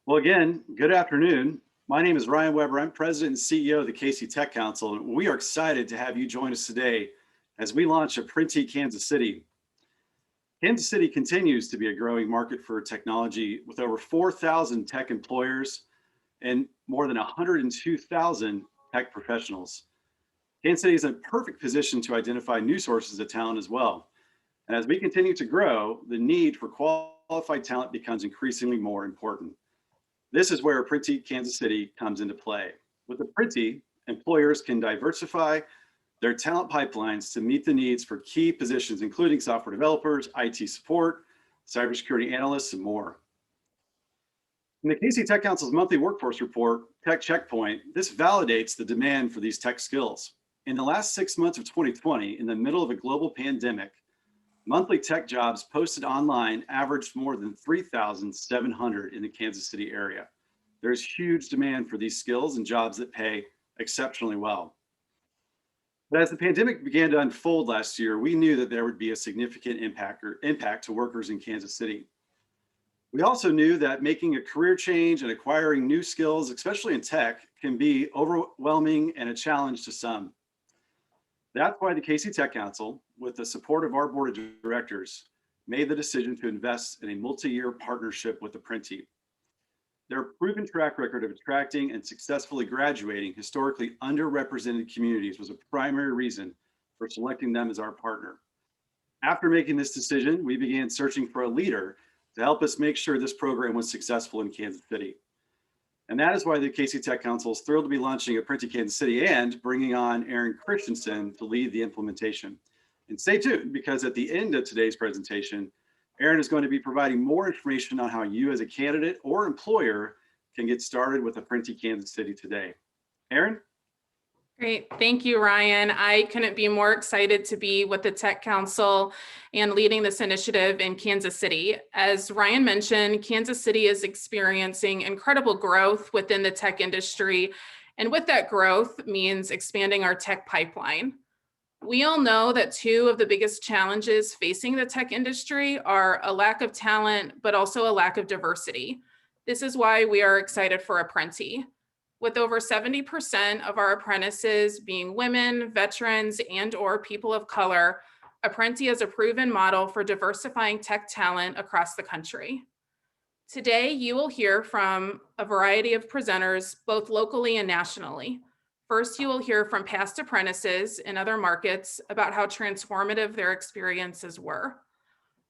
Well, again, good afternoon. My name is Ryan Weber. I'm President and CEO of the KC Tech Council, and we are excited to have you join us today as we launch Apprenti Kansas City. Kansas City continues to be a growing market for technology with over 4,000 tech employers and more than 102,000 tech professionals. Kansas City is in a perfect position to identify new sources of talent as well. And as we continue to grow, the need for qualified talent becomes increasingly more important. This is where Apprenti Kansas City comes into play. With Apprenti, employers can diversify their talent pipelines to meet the needs for key positions, including software developers, IT support, cybersecurity analysts, and more. In the KC Tech Council's monthly workforce report, Tech Checkpoint, this validates the demand for these tech skills. In the last 6 months of 2020, in the middle of a global pandemic, monthly tech jobs posted online averaged more than 3,700 in the Kansas City area. There's huge demand for these skills and jobs that pay exceptionally well. But as the pandemic began to unfold last year, we knew that there would be a significant impact to workers in Kansas City. We also knew that making a career change and acquiring new skills, especially in tech, can be overwhelming and a challenge to some. That's why the KC Tech Council, with the support of our board of directors, made the decision to invest in a multi-year partnership with Apprenti. Their proven track record of attracting and successfully graduating historically underrepresented communities was a primary reason for selecting them as our partner. After making this decision, we began searching for a leader to help us make sure this program was successful in Kansas City. And that is why the KC Tech Council is thrilled to be launching Apprenti Kansas City and bringing on Aaron Christensen to lead the implementation. And stay tuned, because at the end of today's presentation, Aaron is going to be providing more information on how you as a candidate or employer can get started with Apprenti Kansas City today. Aaron? Great. Thank you, Ryan. I couldn't be more excited to be with the Tech Council and leading this initiative in Kansas City. As Ryan mentioned, Kansas City is experiencing incredible growth within the tech industry. And with that growth means expanding our tech pipeline. We all know that two of the biggest challenges facing the tech industry are a lack of talent, but also a lack of diversity. This is why we are excited for Apprenti. With over 70% of our apprentices being women, veterans, and/or people of color, Apprenti is a proven model for diversifying tech talent across the country. Today, you will hear from a variety of presenters, both locally and nationally. First, you will hear from past apprentices in other markets about how transformative their experiences were.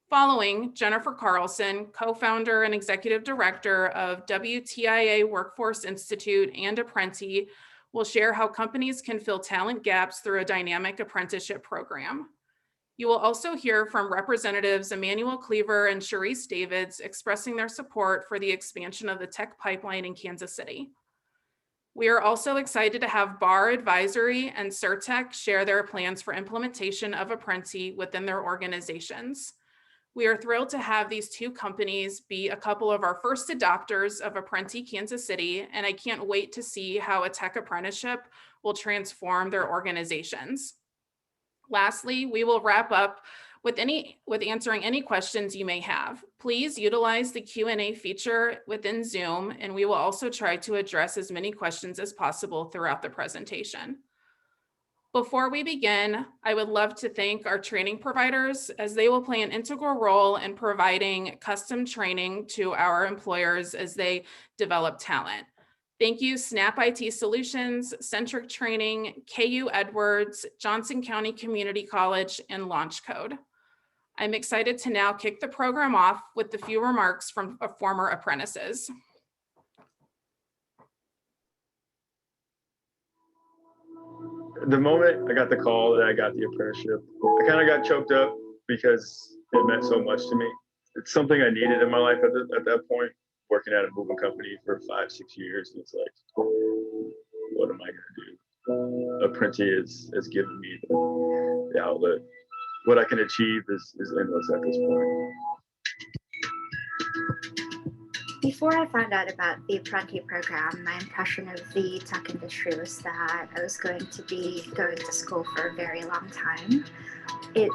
Following, Jennifer Carlson, co-founder and executive director of WTIA Workforce Institute and Apprenti, will share how companies can fill talent gaps through a dynamic apprenticeship program. You will also hear from representatives Emmanuel Cleaver and Sharice Davids expressing their support for the expansion of the tech pipeline in Kansas City. We are also excited to have Bar Advisory and Certec share their plans for implementation of Apprenti within their organizations. We are thrilled to have these two companies be a couple of our first adopters of Apprenti Kansas City, and I can't wait to see how a tech apprenticeship will transform their organizations. Lastly, we will wrap up with answering any questions you may have. Please utilize the Q&A feature within Zoom, and we will also try to address as many questions as possible throughout the presentation. Before we begin, I would love to thank our training providers, as they will play an integral role in providing custom training to our employers as they develop talent. Thank you, Snap IT Solutions, Centric Training, KU Edwards, Johnson County Community College, and LaunchCode. I'm excited to now kick the program off with a few remarks from former apprentices. The moment I got the call that I got the apprenticeship, I kind of got choked up because it meant so much to me. It's something I needed in my life at that point, working at a moving company for 5-6 years. And it's like, what am I going to do? Apprenti has given me the outlet. What I can achieve is endless at this point. Before I found out about the Apprenti program, my impression of the tech industry was that I was going to be going to school for a very long time. It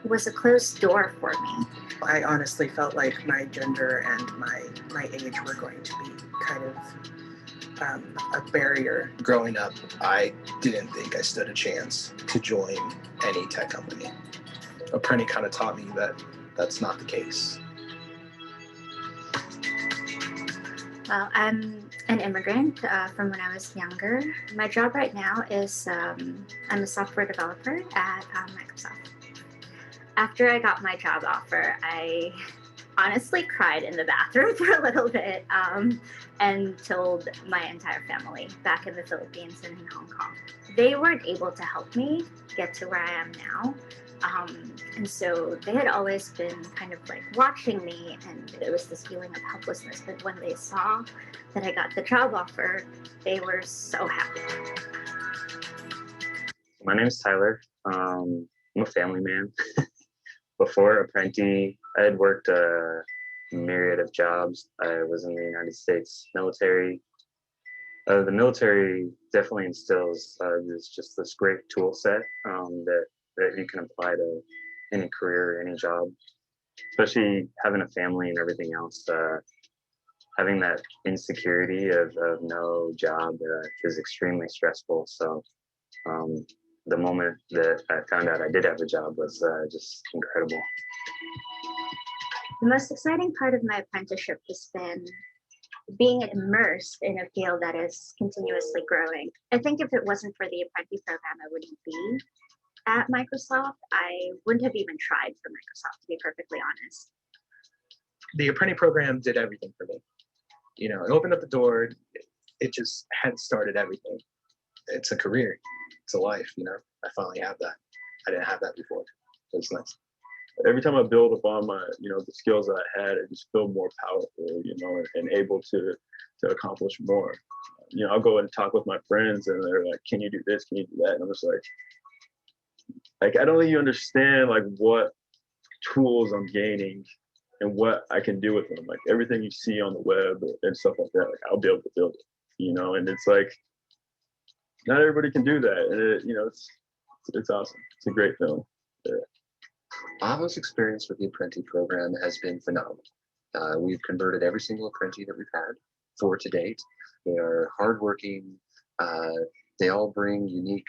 was a closed door for me. I honestly felt like my gender and my age were going to be kind of a barrier. Growing up, I didn't think I stood a chance to join any tech company. Apprenti kind of taught me that that's not the case. Well, I'm an immigrant from when I was younger. My job right now is I'm a software developer at Microsoft. After I got my job offer, I honestly cried in the bathroom for a little bit and told my entire family back in the Philippines and in Hong Kong. They weren't able to help me get to where I am now. And so they had always been kind of like watching me, and there was this feeling of helplessness. But when they saw that I got the job offer, they were so happy. My name is Tyler. I'm a family man. Before Apprenti, I had worked a myriad of jobs. I was in the United States military. The military definitely instills this great tool set that you can apply to any career, any job, especially having a family and everything else. Having that insecurity of no job is extremely stressful. So the moment that I found out I did have a job was just incredible. The most exciting part of my apprenticeship has been being immersed in a field that is continuously growing. I think if it wasn't for the Apprenti program, I wouldn't be at Microsoft. I wouldn't have even tried for Microsoft, to be perfectly honest. The Apprenti program did everything for me. You know, it opened up the door. It just had started everything. It's a career. It's a life, you know. I finally have that. I didn't have that before. So it's nice. Every time I build upon my, the skills that I had, I just feel more powerful, and able to accomplish more. I'll go and talk with my friends, and they're like, "Can you do this? Can you do that?" And I'm just like I don't think you understand like what tools I'm gaining and what I can do with them. Like everything you see on the web and stuff like that, like I'll be able to build it, and it's like not everybody can do that, and it's awesome. It's a great film. Yeah. Avo's experience with the Apprenti program has been phenomenal. We've converted every single Apprenti that we've had for to date. They are hardworking. They all bring unique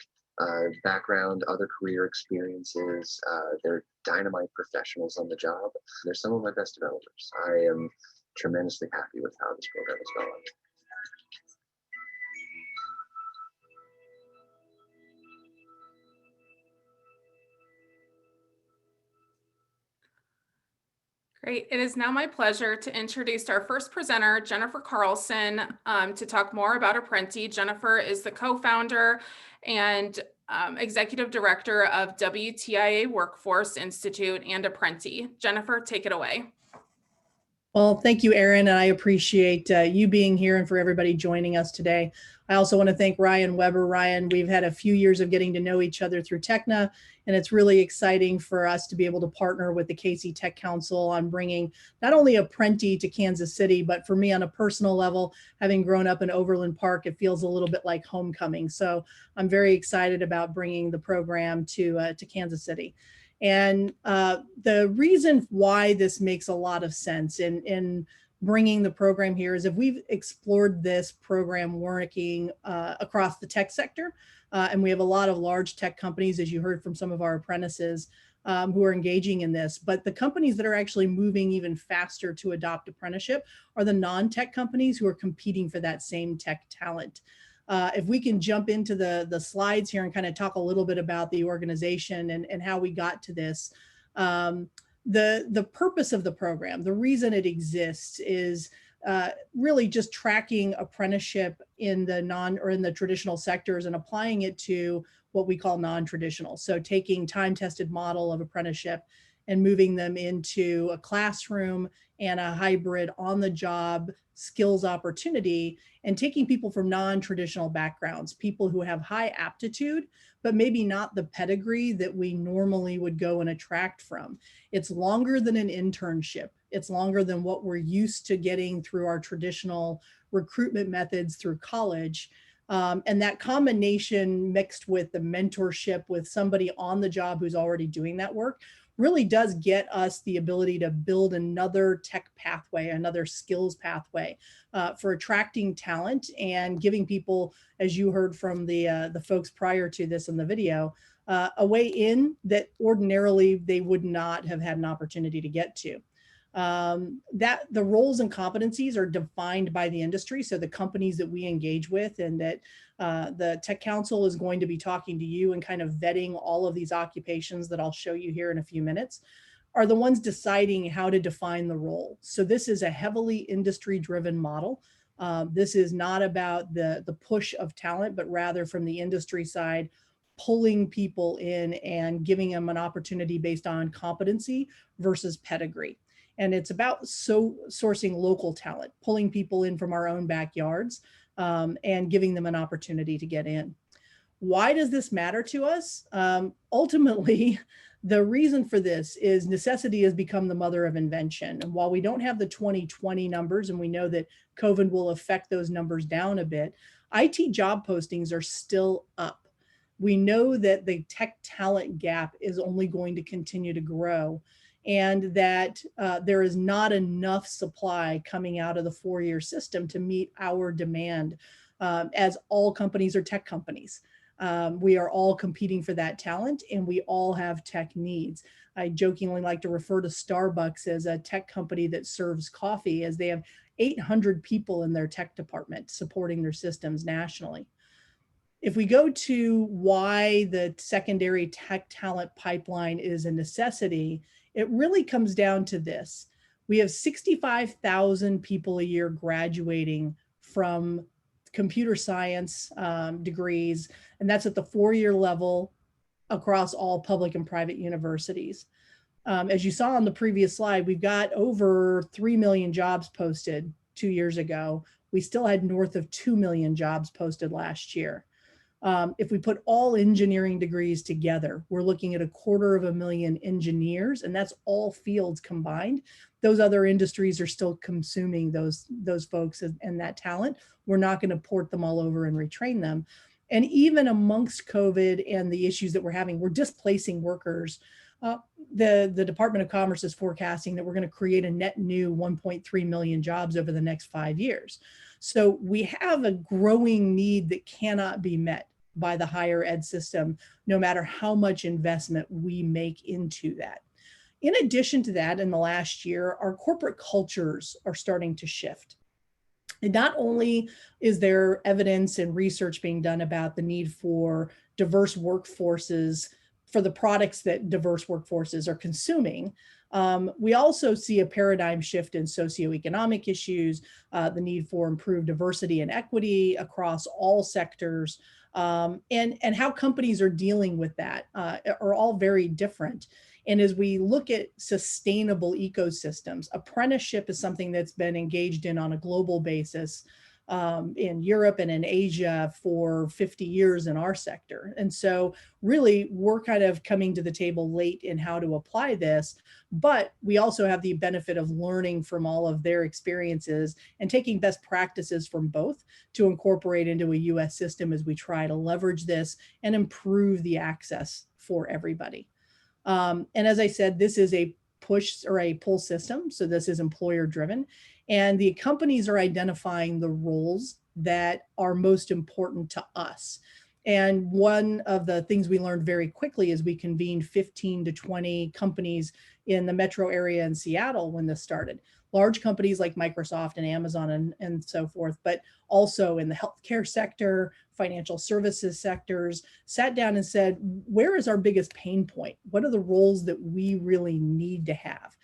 background, other career experiences. They're dynamite professionals on the job. They're some of my best developers. I am tremendously happy with how this program is going. Great. It is now my pleasure to introduce our first presenter, Jennifer Carlson, to talk more about Apprenti. Jennifer is the co-founder and executive director of WTIA Workforce Institute and Apprenti. Jennifer, take it away. Well, thank you, Erin, and I appreciate you being here and for everybody joining us today. I also want to thank Ryan Weber. Ryan, we've had a few years of getting to know each other through Techna, and it's really exciting for us to be able to partner with the KC Tech Council on bringing not only Apprenti to Kansas City, but for me on a personal level, having grown up in Overland Park, it feels a little bit like homecoming. So I'm very excited about bringing the program to Kansas City. And the reason why this makes a lot of sense in bringing the program here is if we've explored this program working across the tech sector, and we have a lot of large tech companies, as you heard from some of our apprentices, who are engaging in this. But the companies that are actually moving even faster to adopt apprenticeship are the non-tech companies who are competing for that same tech talent. If we can jump into the slides here and kind of talk a little bit about the organization and how we got to this. The purpose of the program, the reason it exists is really just tracking apprenticeship in the traditional sectors and applying it to what we call non-traditional. So taking time-tested model of apprenticeship and moving them into a classroom and a hybrid on-the-job skills opportunity, and taking people from non-traditional backgrounds, people who have high aptitude, but maybe not the pedigree that we normally would go and attract from. It's longer than an internship. It's longer than what we're used to getting through our traditional recruitment methods through college. And that combination mixed with the mentorship with somebody on the job who's already doing that work really does get us the ability to build another tech pathway, another skills pathway for attracting talent and giving people, as you heard from the folks prior to this in the video, a way in that ordinarily they would not have had an opportunity to get to. That the roles and competencies are defined by the industry. So the companies that we engage with, and that the Tech Council is going to be talking to you and kind of vetting all of these occupations that I'll show you here in a few minutes, are the ones deciding how to define the role. So this is a heavily industry-driven model. This is not about the push of talent, but rather from the industry side, pulling people in and giving them an opportunity based on competency versus pedigree. And it's about sourcing local talent, pulling people in from our own backyards and giving them an opportunity to get in. Why does this matter to us? Ultimately, the reason for this is necessity has become the mother of invention. And while we don't have the 2020 numbers, and we know that COVID will affect those numbers down a bit, IT job postings are still up. We know that the tech talent gap is only going to continue to grow, and that there is not enough supply coming out of the four-year system to meet our demand, as all companies are tech companies. We are all competing for that talent, and we all have tech needs. I jokingly like to refer to Starbucks as a tech company that serves coffee, as they have 800 people in their tech department supporting their systems nationally. If we go to why the secondary tech talent pipeline is a necessity, it really comes down to this. We have 65,000 people a year graduating from computer science degrees, and that's at the four-year level across all public and private universities. As you saw on the previous slide, we've got over 3 million jobs posted 2 years ago. We still had north of 2 million jobs posted last year. If we put all engineering degrees together, we're looking at 250,000 engineers, and that's all fields combined. Those other industries are still consuming those folks and that talent. We're not going to port them all over and retrain them. And even amongst COVID and the issues that we're having, we're displacing workers. The Department of Commerce is forecasting that we're going to create a net new 1.3 million jobs over the next 5 years. So we have a growing need that cannot be met by the higher ed system, no matter how much investment we make into that. In addition to that, in the last year, our corporate cultures are starting to shift. And not only is there evidence and research being done about the need for diverse workforces for the products that diverse workforces are consuming, we also see a paradigm shift in socioeconomic issues, the need for improved diversity and equity across all sectors, and how companies are dealing with that are all very different. And as we look at sustainable ecosystems, apprenticeship is something that's been engaged in on a global basis in Europe and in Asia for 50 years in our sector. And so really we're kind of coming to the table late in how to apply this, but we also have the benefit of learning from all of their experiences and taking best practices from both to incorporate into a US system as we try to leverage this and improve the access for everybody. And as I said, this is a push or a pull system. So this is employer driven, and the companies are identifying the roles that are most important to us. And one of the things we learned very quickly is we convened 15 to 20 companies in the metro area in Seattle when this started. Large companies like Microsoft and Amazon and so forth, but also in the healthcare sector, financial services sectors, sat down and said, where is our biggest pain point? What are the roles that we really need to have?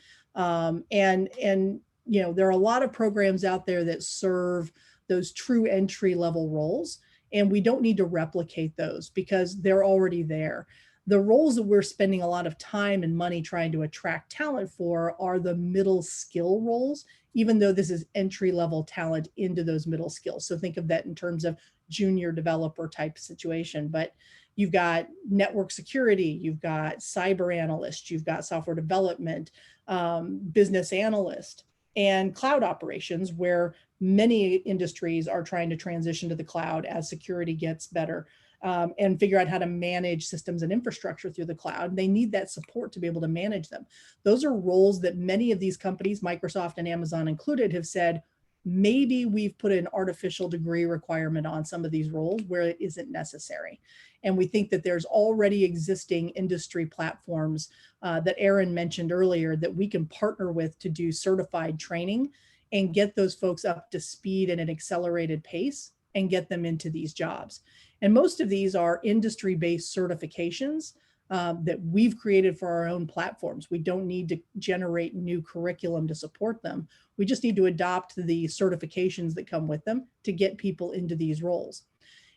And you know, there are a lot of programs out there that serve those true entry level roles, and we don't need to replicate those because they're already there. The roles that we're spending a lot of time and money trying to attract talent for are the middle skill roles, even though this is entry level talent into those middle skills. So think of that in terms of junior developer type situation. But you've got network security, you've got cyber analyst, you've got software development, business analyst, and cloud operations, where many industries are trying to transition to the cloud as security gets better, and figure out how to manage systems and infrastructure through the cloud. They need that support to be able to manage them. Those are roles that many of these companies, Microsoft and Amazon included, have said, maybe we've put an artificial degree requirement on some of these roles where it isn't necessary. And we think that there's already existing industry platforms that Aaron mentioned earlier that we can partner with to do certified training and get those folks up to speed at an accelerated pace and get them into these jobs. And most of these are industry-based certifications that we've created for our own platforms. We don't need to generate new curriculum to support them. We just need to adopt the certifications that come with them to get people into these roles.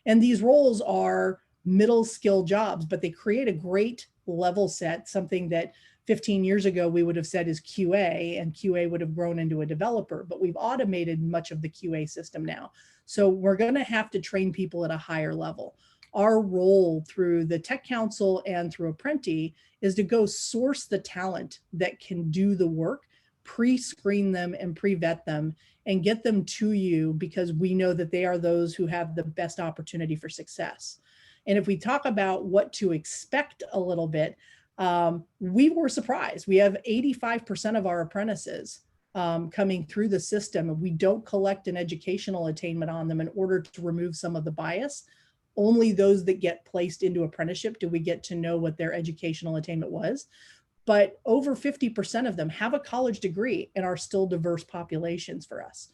And these roles are middle skill jobs, but they create a great level set, something that 15 years ago we would have said is QA, and QA would have grown into a developer, but we've automated much of the QA system now. So we're going to have to train people at a higher level. Our role through the Tech Council and through Apprenti is to go source the talent that can do the work, pre-screen them and pre-vet them, and get them to you, because we know that they are those who have the best opportunity for success. And if we talk about what to expect a little bit, we were surprised. We have 85% of our apprentices coming through the system, and we don't collect an educational attainment on them in order to remove some of the bias. Only those that get placed into apprenticeship do we get to know what their educational attainment was. But over 50% of them have a college degree and are still diverse populations for us.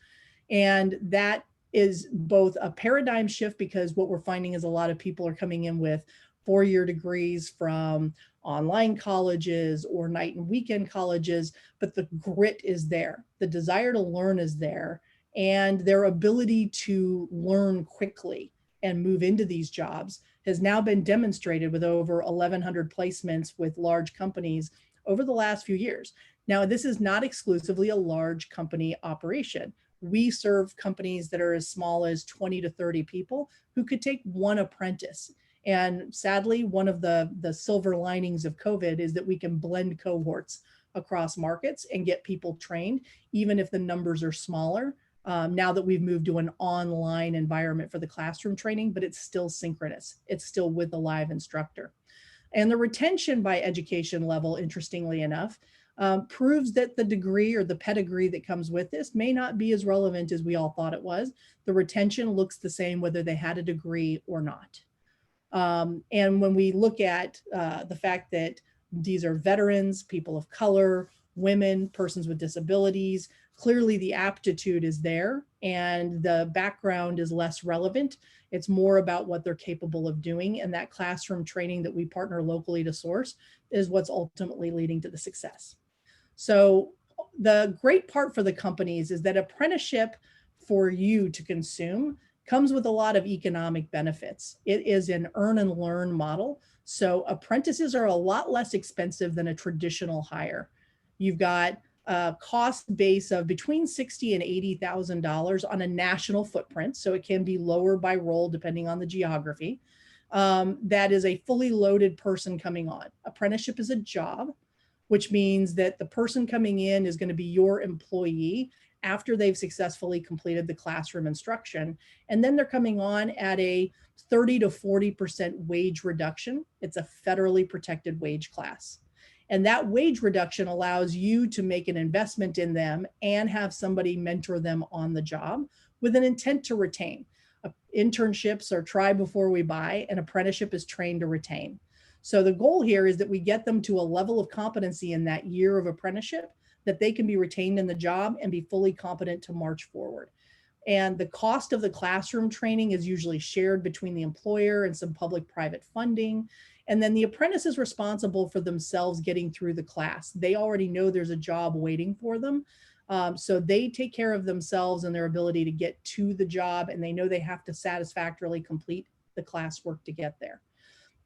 And that is both a paradigm shift, because what we're finding is a lot of people are coming in with 4-year degrees from online colleges or night and weekend colleges, but the grit is there. The desire to learn is there, and their ability to learn quickly and move into these jobs has now been demonstrated with over 1,100 placements with large companies over the last few years. Now, this is not exclusively a large company operation. We serve companies that are as small as 20 to 30 people who could take one apprentice. And sadly, one of the silver linings of COVID is that we can blend cohorts across markets and get people trained, even if the numbers are smaller. Now that we've moved to an online environment for the classroom training, but it's still synchronous. It's still with a live instructor. And the retention by education level, interestingly enough, proves that the degree or the pedigree that comes with this may not be as relevant as we all thought it was. The retention looks the same whether they had a degree or not. And when we look at the fact that these are veterans, people of color, women, persons with disabilities, clearly the aptitude is there and the background is less relevant. It's more about what they're capable of doing. And that classroom training that we partner locally to source is what's ultimately leading to the success. So the great part for the companies is that apprenticeship for you to consume comes with a lot of economic benefits. It is an earn and learn model. So apprentices are a lot less expensive than a traditional hire. You've got a cost base of between $60,000 and $80,000 on a national footprint. So it can be lower by role depending on the geography. That is a fully loaded person coming on. Apprenticeship is a job, which means that the person coming in is going to be your employee after they've successfully completed the classroom instruction. And then they're coming on at a 30 to 40% wage reduction. It's a federally protected wage class. And that wage reduction allows you to make an investment in them and have somebody mentor them on the job with an intent to retain. Internships are try before we buy, and apprenticeship is train to retain. So the goal here is that we get them to a level of competency in that year of apprenticeship that they can be retained in the job and be fully competent to march forward. And the cost of the classroom training is usually shared between the employer and some public-private funding. And then the apprentice is responsible for themselves getting through the class. They already know there's a job waiting for them. So they take care of themselves and their ability to get to the job, and they know they have to satisfactorily complete the classwork to get there.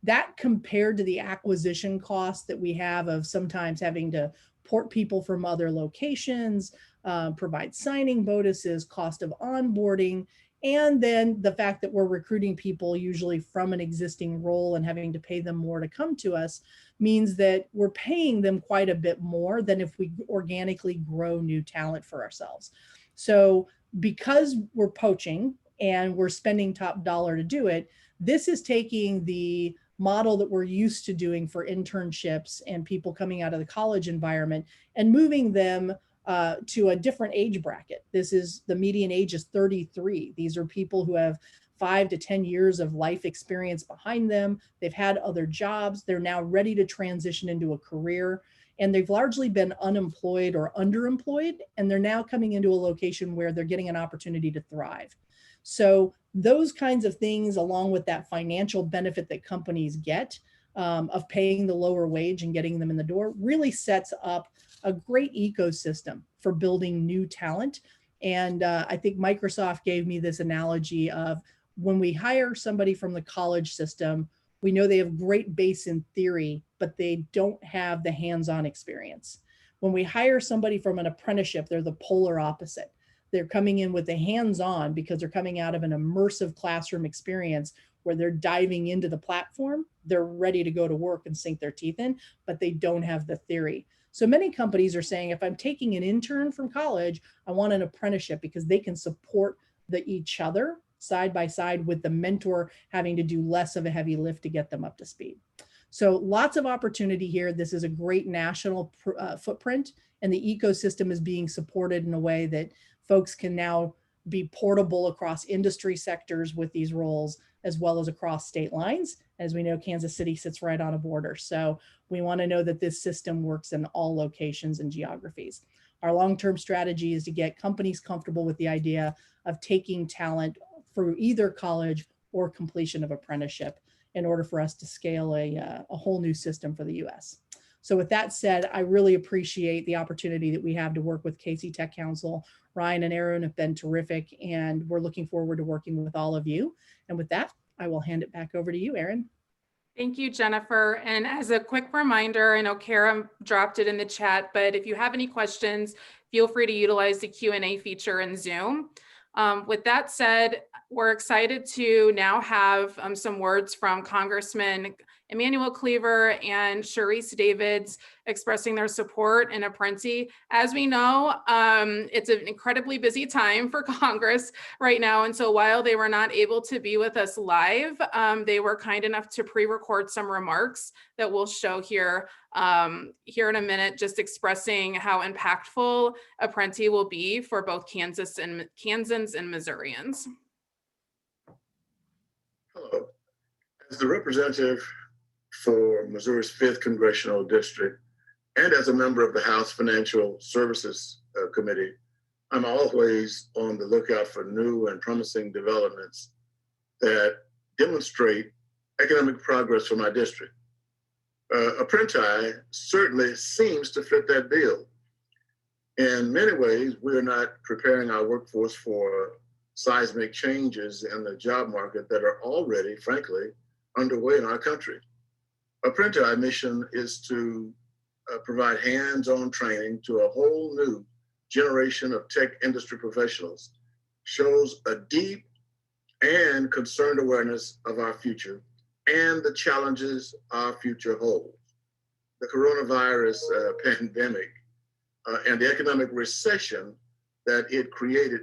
That compared to the acquisition costs that we have of sometimes having to port people from other locations, provide signing bonuses, cost of onboarding, and then the fact that we're recruiting people usually from an existing role and having to pay them more to come to us means that we're paying them quite a bit more than if we organically grow new talent for ourselves. So because we're poaching and we're spending top dollar to do it. This is taking the model that we're used to doing for internships and people coming out of the college environment and moving them to a different age bracket. This is, the median age is 33. These are people who have 5 to 10 years of life experience behind them. They've had other jobs. They're now ready to transition into a career, and they've largely been unemployed or underemployed. And they're now coming into a location where they're getting an opportunity to thrive. So those kinds of things, along with that financial benefit that companies get of paying the lower wage and getting them in the door, really sets up a great ecosystem for building new talent. And I think Microsoft gave me this analogy of, when we hire somebody from the college system, we know they have great base in theory, but they don't have the hands-on experience. When we hire somebody from an apprenticeship, they're the polar opposite. They're coming in with the hands-on because they're coming out of an immersive classroom experience where they're diving into the platform. They're ready to go to work and sink their teeth in, but they don't have the theory. So many companies are saying, if I'm taking an intern from college, I want an apprenticeship, because they can support each other side by side, with the mentor having to do less of a heavy lift to get them up to speed. So lots of opportunity here. This is a great national footprint, and the ecosystem is being supported in a way that folks can now be portable across industry sectors with these roles, as well as across state lines. As we know, Kansas City sits right on a border. So we want to know that this system works in all locations and geographies. Our long-term strategy is to get companies comfortable with the idea of taking talent through either college or completion of apprenticeship in order for us to scale a whole new system for the US. So with that said, I really appreciate the opportunity that we have to work with KC Tech Council. Ryan and Aaron have been terrific, and we're looking forward to working with all of you. And with that, I will hand it back over to you, Aaron. Thank you, Jennifer. And as a quick reminder, I know Kara dropped it in the chat, but if you have any questions, feel free to utilize the Q&A feature in Zoom. With that said, we're excited to now have some words from Congressman Emmanuel Cleaver and Sharice Davids expressing their support in Apprenti. As we know, it's an incredibly busy time for Congress right now. And so while they were not able to be with us live, they were kind enough to pre-record some remarks that we'll show here in a minute, just expressing how impactful Apprenti will be for both Kansans and Missourians. Hello. As the representative for Missouri's 5th Congressional District, and as a member of the House Financial Services Committee, I'm always on the lookout for new and promising developments that demonstrate economic progress for my district. Apprenti certainly seems to fit that bill. In many ways, we are not preparing our workforce for seismic changes in the job market that are already, frankly, underway in our country. Apprenti mission is to provide hands-on training to a whole new generation of tech industry professionals, shows a deep and concerned awareness of our future and the challenges our future holds. The coronavirus pandemic and the economic recession that it created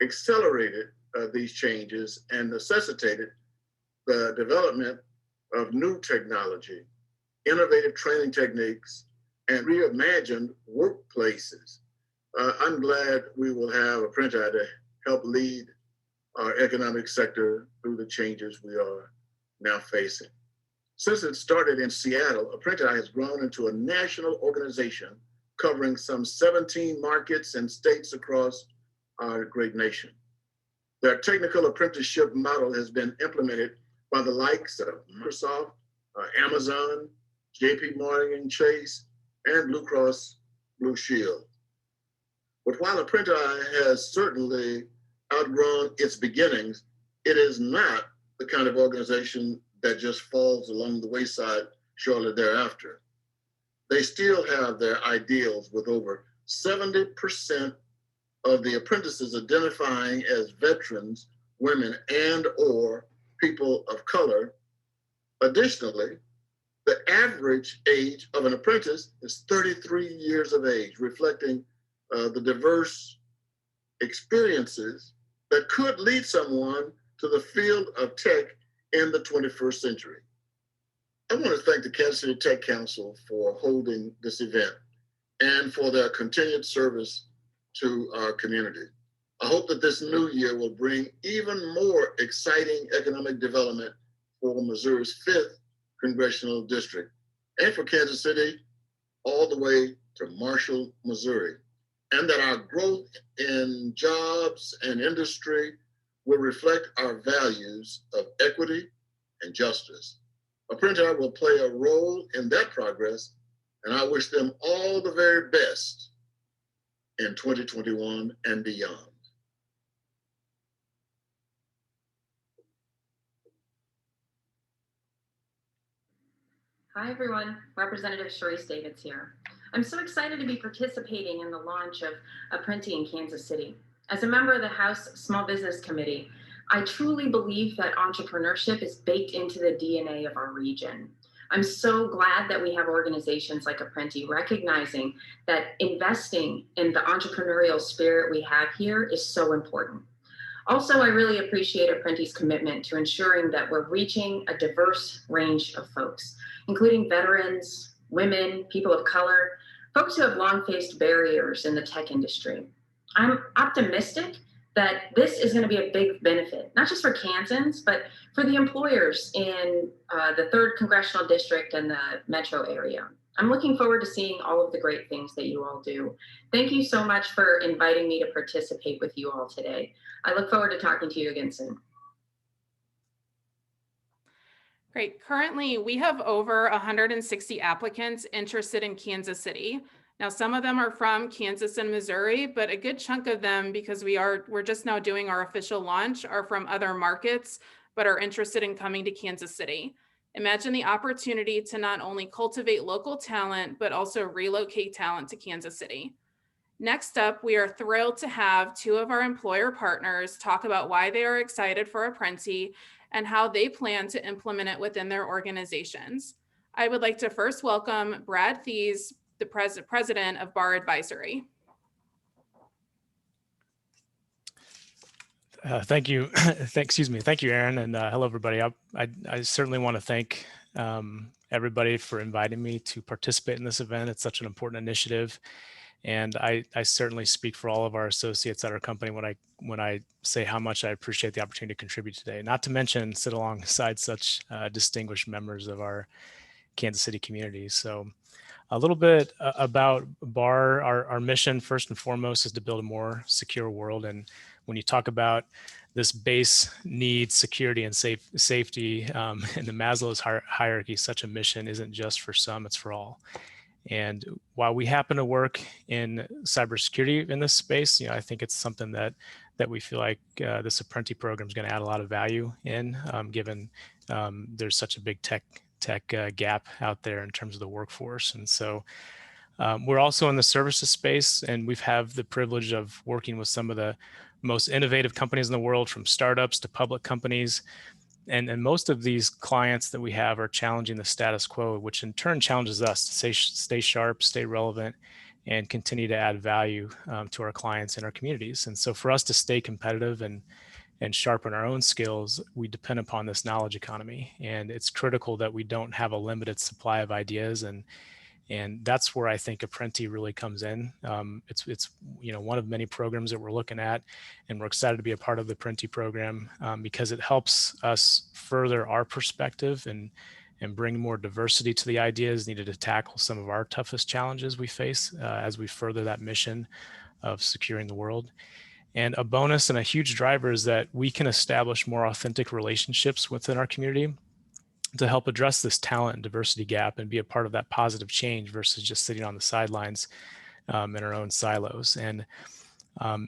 accelerated these changes and necessitated the development of new technology, innovative training techniques, and reimagined workplaces. I'm glad we will have Apprenti to help lead our economic sector through the changes we are now facing. Since it started in Seattle, Apprenti has grown into a national organization covering some 17 markets and states across our great nation. Their technical apprenticeship model has been implemented by the likes of Microsoft, Amazon, JP Morgan Chase, and Blue Cross Blue Shield. But while Apprenti has certainly outgrown its beginnings, it is not the kind of organization that just falls along the wayside shortly thereafter. They still have their ideals, with over 70% of the apprentices identifying as veterans, women, and/or people of color. Additionally, the average age of an apprentice is 33 years of age, reflecting the diverse experiences that could lead someone to the field of tech in the 21st century. I want to thank the Kansas City Tech Council for holding this event and for their continued service to our community. I hope that this new year will bring even more exciting economic development for Missouri's 5th Congressional District and for Kansas City all the way to Marshall, Missouri, and that our growth in jobs and industry will reflect our values of equity and justice. Apprenti will play a role in that progress, and I wish them all the very best in 2021 and beyond. Hi everyone, Representative Sharice Davids here. I'm so excited to be participating in the launch of Apprenti in Kansas City. As a member of the House Small Business Committee, I truly believe that entrepreneurship is baked into the DNA of our region. I'm so glad that we have organizations like Apprenti recognizing that investing in the entrepreneurial spirit we have here is so important. Also, I really appreciate Apprenti's commitment to ensuring that we're reaching a diverse range of folks, including veterans, women, people of color, folks who have long faced barriers in the tech industry. I'm optimistic that this is going to be a big benefit, not just for Kansans, but for the employers in the 3rd Congressional District and the metro area. I'm looking forward to seeing all of the great things that you all do. Thank you so much for inviting me to participate with you all today. I look forward to talking to you again soon. Great. Currently, we have over 160 applicants interested in Kansas City. Now, some of them are from Kansas and Missouri, but a good chunk of them, because we're just now doing our official launch, are from other markets, but are interested in coming to Kansas City. Imagine the opportunity to not only cultivate local talent, but also relocate talent to Kansas City. Next up, we are thrilled to have 2 of our employer partners talk about why they are excited for Apprenti and how they plan to implement it within their organizations. I would like to first welcome Brad Thies, the president of Bar Advisory. Thank you. Thank you, Aaron, and hello, everybody. I certainly want to thank everybody for inviting me to participate in this event. It's such an important initiative, and I certainly speak for all of our associates at our company when I say how much I appreciate the opportunity to contribute today. Not to mention sit alongside such distinguished members of our Kansas City community. So, a little bit about BAR. Our mission, first and foremost, is to build a more secure world. And when you talk about this base need, security and safety in the Maslow's hierarchy, such a mission isn't just for some, it's for all. And while we happen to work in cybersecurity in this space, I think it's something that we feel like this Apprenti program is going to add a lot of value in, given there's such a big tech gap out there in terms of the workforce. And so we're also in the services space, and we've had the privilege of working with some of the most innovative companies in the world, from startups to public companies. And most of these clients that we have are challenging the status quo, which in turn challenges us to stay sharp, stay relevant, and continue to add value to our clients and our communities. And so for us to stay competitive and sharpen our own skills, we depend upon this knowledge economy. And it's critical that we don't have a limited supply of ideas. And that's where I think Apprenti really comes in. It's one of many programs that we're looking at, and we're excited to be a part of the Apprenti program because it helps us further our perspective and bring more diversity to the ideas needed to tackle some of our toughest challenges we face as we further that mission of securing the world. And a bonus and a huge driver is that we can establish more authentic relationships within our community to help address this talent and diversity gap and be a part of that positive change versus just sitting on the sidelines in our own silos. And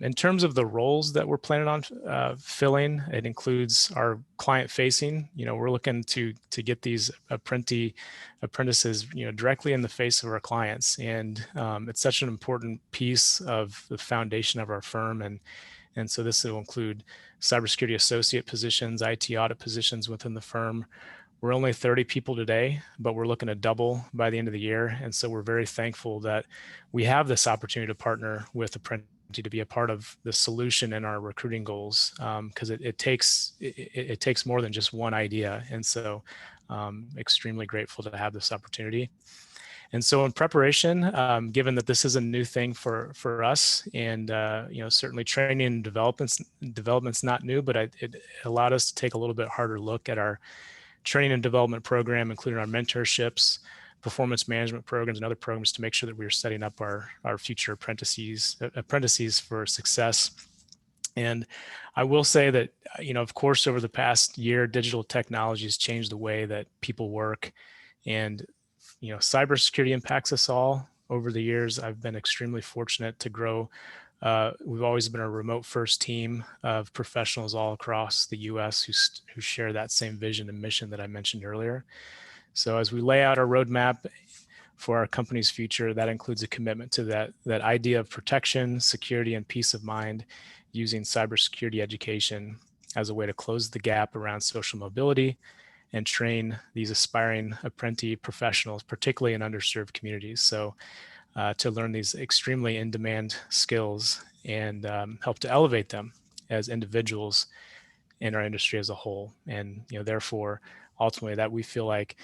in terms of the roles that we're planning on filling, it includes our client facing. We're looking to get these apprentices, directly in the face of our clients. And it's such an important piece of the foundation of our firm. And so this will include cybersecurity associate positions, IT audit positions within the firm. We're only 30 people today, but we're looking to double by the end of the year. And so we're very thankful that we have this opportunity to partner with Apprenti to be a part of the solution in our recruiting goals, because it takes more than just one idea. And so extremely grateful to have this opportunity. And so in preparation, given that this is a new thing for us, and certainly training and development's not new, but it allowed us to take a little bit harder look at our training and development program, including our mentorships, performance management programs, and other programs to make sure that we are setting up our future apprentices for success. And I will say that, of course, over the past year, digital technology has changed the way that people work, and cybersecurity impacts us all. Over the years, I've been extremely fortunate to grow. We've always been a remote first team of professionals all across the US who share that same vision and mission that I mentioned earlier. So as we lay out our roadmap for our company's future, that includes a commitment to that idea of protection, security, and peace of mind, using cybersecurity education as a way to close the gap around social mobility and train these aspiring apprentice professionals, particularly in underserved communities. So to learn these extremely in-demand skills and help to elevate them as individuals in our industry as a whole. And therefore, ultimately, that we feel like,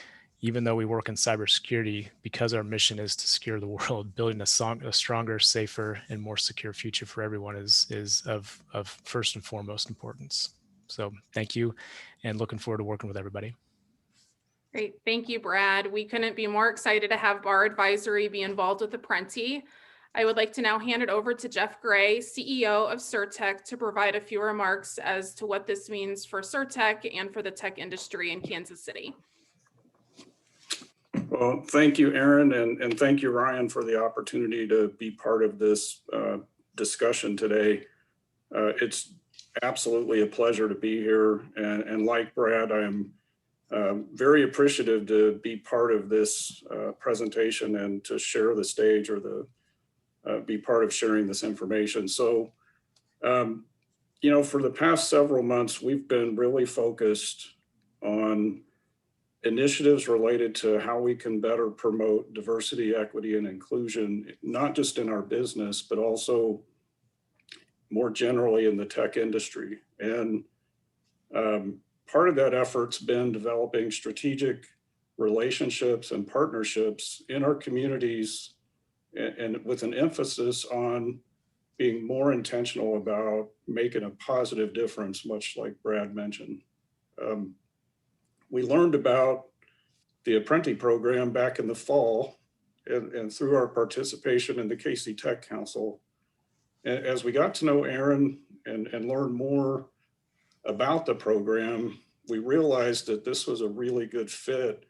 even though we work in cybersecurity, because our mission is to secure the world, building a stronger, safer, and more secure future for everyone is of first and foremost importance. So thank you, and looking forward to working with everybody. Great. Thank you, Brad. We couldn't be more excited to have Bar Advisory be involved with Apprenti. I would like to now hand it over to Jeff Gray, CEO of SurTech, to provide a few remarks as to what this means for SurTech and for the tech industry in Kansas City. Well, thank you, Aaron, and thank you, Ryan, for the opportunity to be part of this discussion today. It's absolutely a pleasure to be here, and like Brad, I am very appreciative to be part of this presentation and to share the stage, or be part of sharing this information. So, for the past several months, we've been really focused on initiatives related to how we can better promote diversity, equity, and inclusion, not just in our business, but also more generally in the tech industry. And part of that effort's been developing strategic relationships and partnerships in our communities, and with an emphasis on being more intentional about making a positive difference, much like Brad mentioned. We learned about the Apprenti program back in the fall, and through our participation in the KC Tech Council. And as we got to know Aaron and learn more about the program, we realized that this was a really good fit,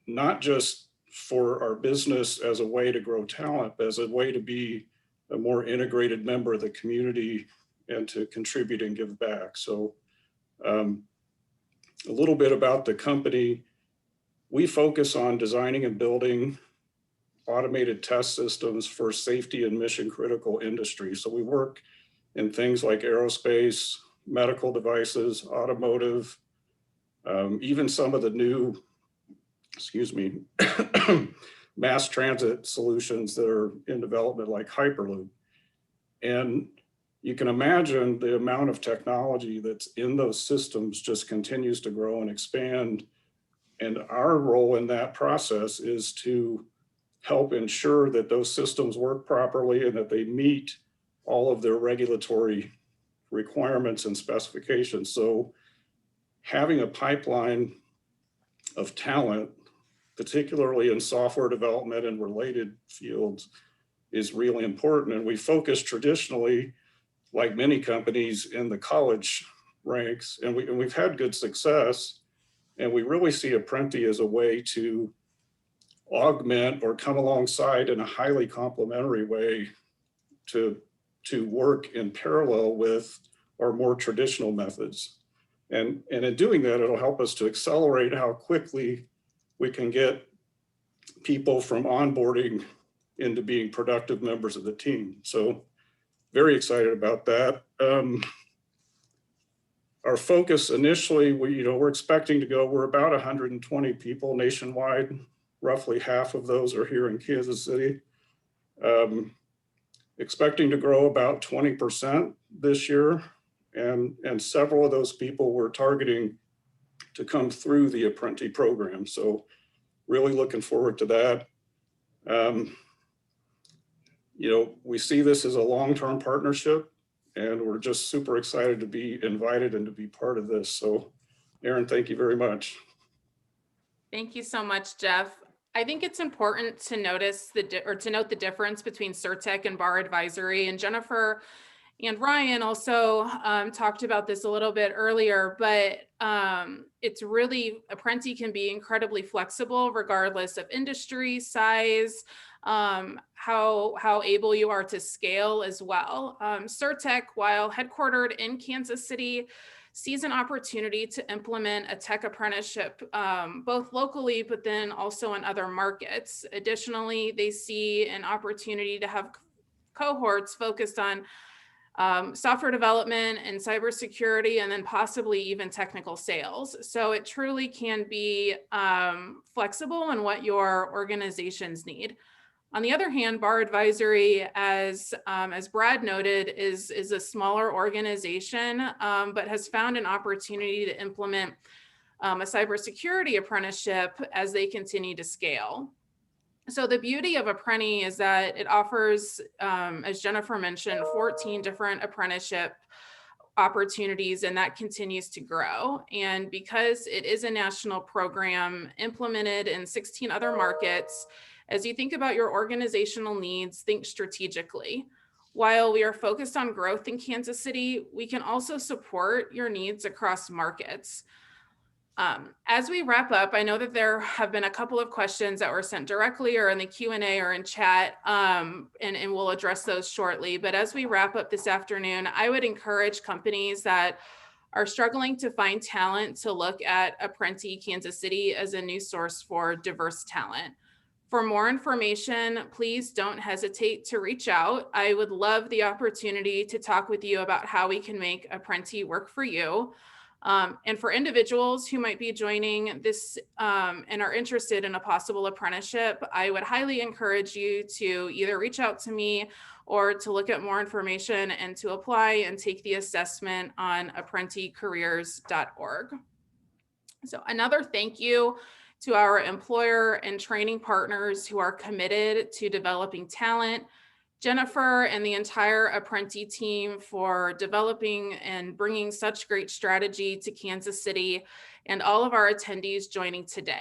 not just for our business as a way to grow talent, but as a way to be a more integrated member of the community and to contribute and give back. So a little bit about the company. We focus on designing and building automated test systems for safety and mission critical industries. So we work in things like aerospace, medical devices, automotive, even some of the new, mass transit solutions that are in development, like Hyperloop. And you can imagine the amount of technology that's in those systems just continues to grow and expand. And our role in that process is to help ensure that those systems work properly and that they meet all of their regulatory requirements and specifications. So having a pipeline of talent, particularly in software development and related fields, is really important. And we focus traditionally, like many companies, in the college ranks, and we've had good success. And we really see Apprenti as a way to augment or come alongside in a highly complementary way to work in parallel with our more traditional methods. And in doing that, it'll help us to accelerate how quickly we can get people from onboarding into being productive members of the team. So very excited about that. Our focus initially, we're expecting to go, we're about 120 people nationwide. Roughly half of those are here in Kansas City. expecting to grow about 20% this year. And several of those people we're targeting to come through the Apprentice program. So really looking forward to that. You know, we see this as a long-term partnership, and we're just super excited to be invited and to be part of this. So Aaron, thank you very much. Thank you so much, Jeff. I think it's important to notice to note the difference between CertTech and Bar Advisory. And Jennifer and Ryan also talked about this a little bit earlier, but it's really, Apprentice can be incredibly flexible regardless of industry, size, how able you are to scale as well. CertTech, while headquartered in Kansas City, sees an opportunity to implement a tech apprenticeship, both locally, but then also in other markets. Additionally, they see an opportunity to have cohorts focused on software development and cybersecurity, and then possibly even technical sales. So it truly can be flexible in what your organizations need. On the other hand, Bar Advisory, as Brad noted, is a smaller organization, but has found an opportunity to implement a cybersecurity apprenticeship as they continue to scale. So the beauty of Apprentice is that it offers, as Jennifer mentioned, 14 different apprenticeship opportunities, and that continues to grow. And because it is a national program implemented in 16 other markets, as you think about your organizational needs, think strategically. While we are focused on growth in Kansas City, we can also support your needs across markets. As we wrap up, I know that there have been a couple of questions that were sent directly or in the Q&A or in chat, and we'll address those shortly. But as we wrap up this afternoon, I would encourage companies that are struggling to find talent to look at Apprentice Kansas City as a new source for diverse talent. For more information, please don't hesitate to reach out. I would love the opportunity to talk with you about how we can make Apprentice work for you. And for individuals who might be joining this and are interested in a possible apprenticeship, I would highly encourage you to either reach out to me or to look at more information and to apply and take the assessment on apprenticecareers.org. So another thank you to our employer and training partners who are committed to developing talent, Jennifer and the entire Apprentice team for developing and bringing such great strategy to Kansas City, and all of our attendees joining today.